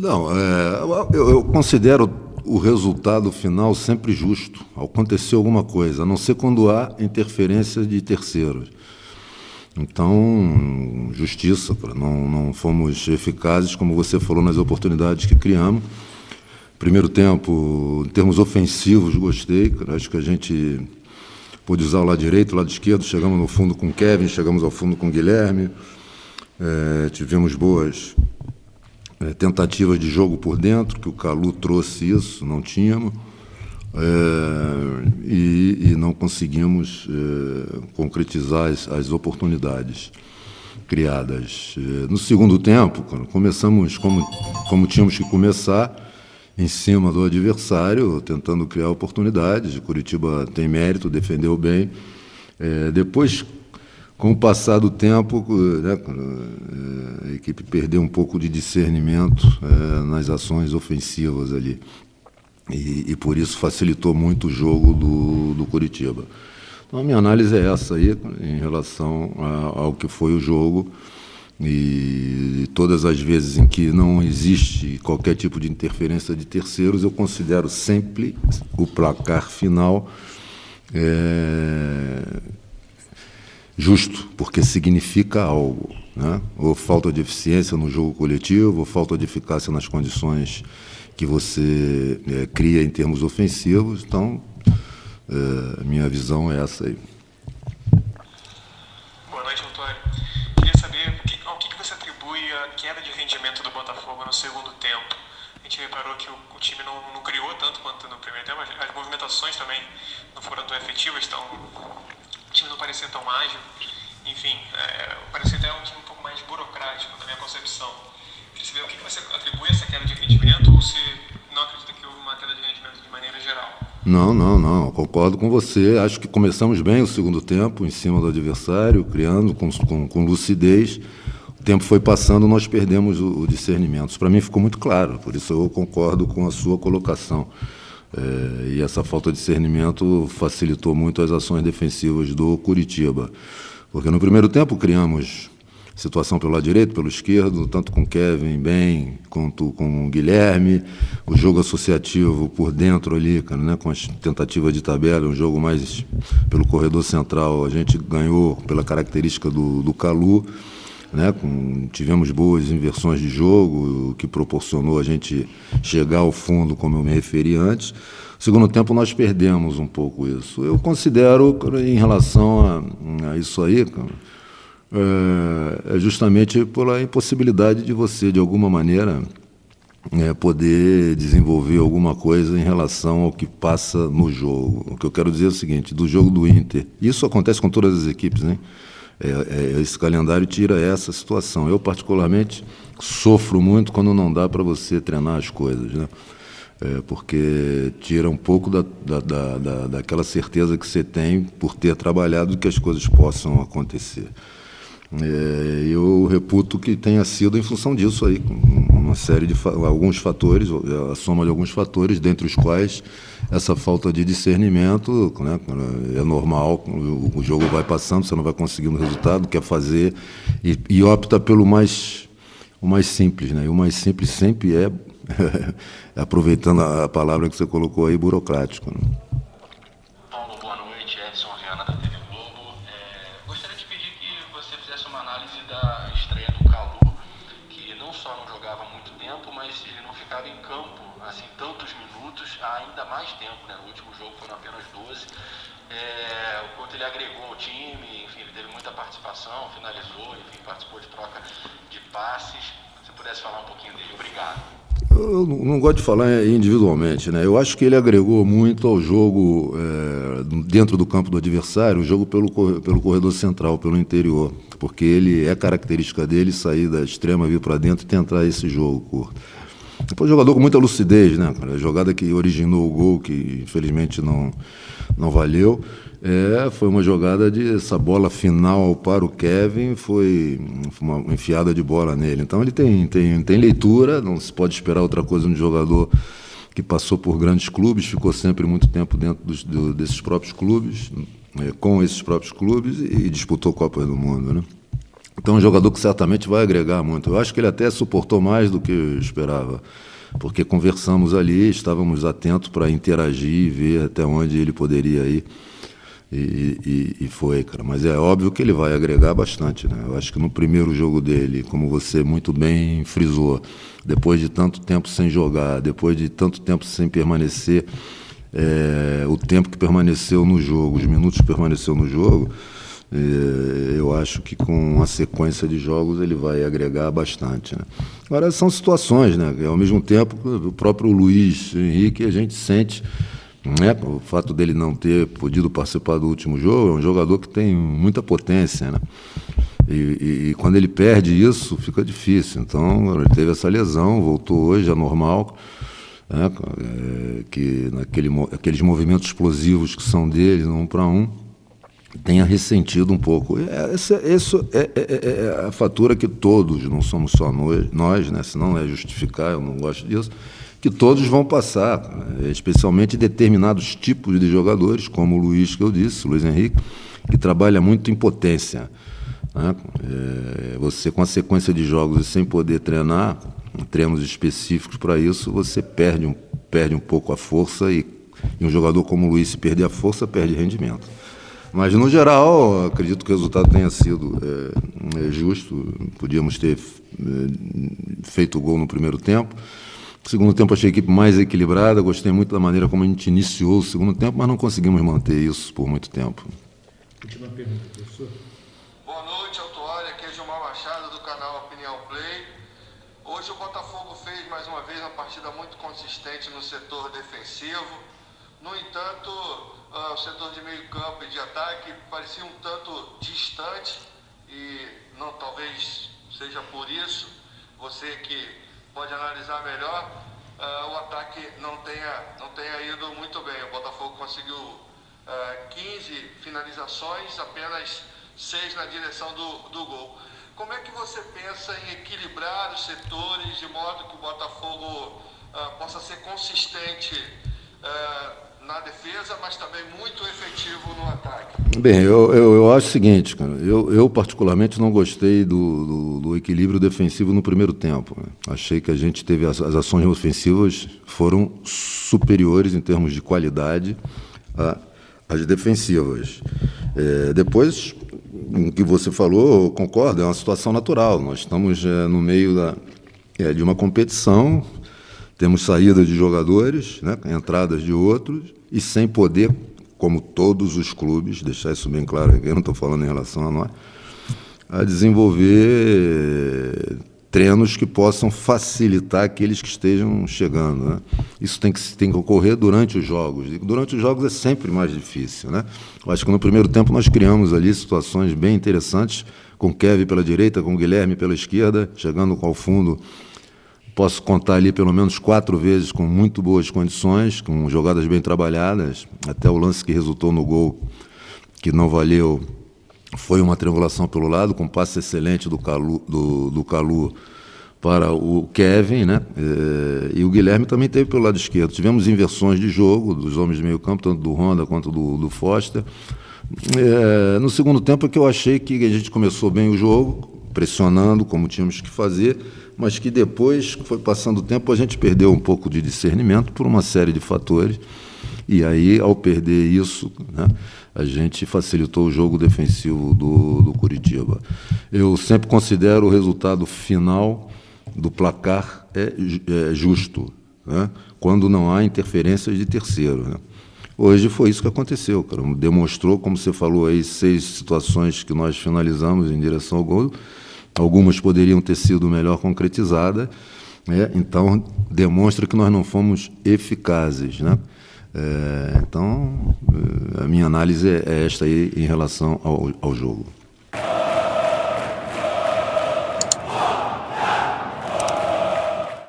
Não, eu considero o resultado final sempre justo. Aconteceu alguma coisa, a não ser quando há interferência de terceiros. Então, justiça, cara, não fomos eficazes, como você falou, nas oportunidades que criamos. Primeiro tempo, em termos ofensivos, gostei. Cara, acho que a gente pôde usar o lado direito, o lado esquerdo. Chegamos no fundo com o Kevin, chegamos ao fundo com o Guilherme. Tivemos boas tentativas de jogo por dentro, que o Calu trouxe isso, não tínhamos. E não conseguimos concretizar as oportunidades criadas. No segundo tempo, começamos como tínhamos que começar, em cima do adversário, tentando criar oportunidades. Curitiba tem mérito, defendeu bem. Depois, com o passar do tempo, né, a equipe perdeu um pouco de discernimento nas ações ofensivas ali. E por isso facilitou muito o jogo do Curitiba. Então, a minha análise é essa aí, em relação ao que foi o jogo. E todas as vezes em que não existe qualquer tipo de interferência de terceiros, eu considero sempre o placar final justo, porque significa algo, né? Ou falta de eficiência no jogo coletivo, ou falta de eficácia nas condições que você cria em termos ofensivos. Então, minha visão é essa aí. Boa noite, Antônio. Queria saber ao que você atribui a queda de rendimento do Botafogo no segundo tempo. A gente reparou que o time não criou tanto quanto no primeiro tempo, as movimentações também não foram tão efetivas, então o time não parecia tão ágil. Enfim, parecia até um time um pouco mais burocrático, na minha concepção. Queria saber o que você atribui a essa queda de rendimento, ou se não acredita que houve uma queda de rendimento de maneira geral? Não, concordo com você. Acho que começamos bem o segundo tempo, em cima do adversário, criando com lucidez. O tempo foi passando, nós perdemos o discernimento. Isso para mim ficou muito claro, por isso eu concordo com a sua colocação. E essa falta de discernimento facilitou muito as ações defensivas do Curitiba. Porque no primeiro tempo criamos situação pelo lado direito, pelo esquerdo, tanto com o Kevin bem, quanto com o Guilherme. O jogo associativo por dentro ali, cara, né, com as tentativas de tabela, um jogo mais pelo corredor central. A gente ganhou pela característica do Calu, né, tivemos boas inversões de jogo, o que proporcionou a gente chegar ao fundo, como eu me referi antes. No segundo tempo, nós perdemos um pouco isso. Eu considero, em relação a isso aí, cara, justamente pela impossibilidade de você, de alguma maneira, poder desenvolver alguma coisa em relação ao que passa no jogo. O que eu quero dizer é o seguinte, do jogo do Inter, isso acontece com todas as equipes, né? Esse calendário tira essa situação. Eu, particularmente, sofro muito quando não dá para você treinar as coisas, né? Porque tira um pouco daquela certeza que você tem por ter trabalhado que as coisas possam acontecer. Eu reputo que tenha sido em função disso aí, uma série de alguns fatores, a soma de alguns fatores, dentre os quais essa falta de discernimento, né, é normal, o jogo vai passando, você não vai conseguindo o resultado, quer fazer, e opta pelo o mais simples, né? E o mais simples sempre aproveitando a palavra que você colocou aí, burocrático, né? Paulo, boa noite. Edson Viana, da TV Globo. Gostaria de pedir que você fizesse uma análise da estreia do Calu, que não só não jogava há muito tempo, mas ele não ficava em campo assim tantos minutos, há ainda mais tempo, né? No último jogo foram apenas 12. O quanto ele agregou ao time, enfim, ele teve muita participação, finalizou, enfim, participou de troca de passes. Se você pudesse falar um pouquinho dele. Obrigado. Eu não gosto de falar individualmente, né? Eu acho que ele agregou muito ao jogo dentro do campo do adversário, o jogo pelo corredor central, pelo interior, porque ele característica dele sair da extrema, vir para dentro e tentar esse jogo curto. Depois, jogador com muita lucidez, né? A jogada que originou o gol, que infelizmente não valeu, foi uma jogada essa bola final para o Kevin, foi uma enfiada de bola nele. Então ele tem leitura, não se pode esperar outra coisa no jogador que passou por grandes clubes, ficou sempre muito tempo dentro desses próprios clubes, com esses próprios clubes, e disputou Copas do Mundo, né? Então, é um jogador que certamente vai agregar muito. Eu acho que ele até suportou mais do que eu esperava, porque conversamos ali, estávamos atentos para interagir e ver até onde ele poderia ir. E foi, cara. Mas é óbvio que ele vai agregar bastante, né? Eu acho que no primeiro jogo dele, como você muito bem frisou, depois de tanto tempo sem jogar, depois de tanto tempo sem permanecer, o tempo que permaneceu no jogo, os minutos que permaneceu no jogo, eu acho que com a sequência de jogos ele vai agregar bastante, né? Agora, são situações, né? Ao mesmo tempo, o próprio Luiz Henrique, a gente sente, né, o fato dele não ter podido participar do último jogo, é um jogador que tem muita potência, né? E quando ele perde isso, fica difícil. Então, ele teve essa lesão, voltou hoje, é normal, né, que aqueles movimentos explosivos que são dele, no 1 para 1, tenha ressentido um pouco. Isso é a fatura que todos, não somos só nós, né, senão é justificar, eu não gosto disso, que todos vão passar, especialmente determinados tipos de jogadores, como o Luiz, que eu disse, o Luiz Henrique, que trabalha muito em potência, né? Você, com a sequência de jogos e sem poder treinar, treinos específicos para isso, você perde um pouco a força e um jogador como o Luiz, se perder a força, perde rendimento. Mas, no geral, acredito que o resultado tenha sido justo. Podíamos ter feito o gol no primeiro tempo. No segundo tempo, achei a equipe mais equilibrada. Gostei muito da maneira como a gente iniciou o segundo tempo, mas não conseguimos manter isso por muito tempo. Última pergunta, professor. Boa noite, Autuário. Aqui é Gilmar Machado, do canal Opinião Play. Hoje o Botafogo fez, mais uma vez, uma partida muito consistente no setor defensivo. No entanto, o setor de meio campo e de ataque parecia um tanto distante e não, talvez seja por isso, você que pode analisar melhor, o ataque não tenha ido muito bem. O Botafogo conseguiu 15 finalizações, apenas 6 na direção do gol. Como é que você pensa em equilibrar os setores de modo que o Botafogo possa ser consistente na defesa, mas também muito efetivo no ataque? Bem, eu acho o seguinte, cara, eu particularmente não gostei do equilíbrio defensivo no primeiro tempo, né? Achei que a gente teve as ações ofensivas foram superiores em termos de qualidade às defensivas. Depois, o que você falou, eu concordo, é uma situação natural. Nós estamos no meio de uma competição, temos saída de jogadores, né, entradas de outros, e sem poder, como todos os clubes, deixar isso bem claro aqui, eu não estou falando em relação a nós, a desenvolver treinos que possam facilitar aqueles que estejam chegando, né? Isso tem que ocorrer durante os jogos. E durante os jogos é sempre mais difícil, né? Eu acho que no primeiro tempo nós criamos ali situações bem interessantes, com o Kevin pela direita, com o Guilherme pela esquerda, chegando ao fundo. Posso contar ali pelo menos 4 vezes com muito boas condições, com jogadas bem trabalhadas, até o lance que resultou no gol, que não valeu, foi uma triangulação pelo lado, com um passe excelente do Calu para o Kevin, né? E o Guilherme também teve pelo lado esquerdo. Tivemos inversões de jogo dos homens de meio campo, tanto do Honda quanto do Foster. No segundo tempo é que eu achei que a gente começou bem o jogo, pressionando como tínhamos que fazer, mas que depois, que foi passando o tempo, a gente perdeu um pouco de discernimento por uma série de fatores, e aí, ao perder isso, né, a gente facilitou o jogo defensivo do Curitiba. Eu sempre considero o resultado final do placar justo, né, quando não há interferências de terceiro, né. Hoje foi isso que aconteceu, cara. Demonstrou, como você falou aí, 6 situações que nós finalizamos em direção ao gol. Algumas poderiam ter sido melhor concretizadas, né? Então, demonstra que nós não fomos eficazes, né? Então, a minha análise é esta aí em relação ao jogo.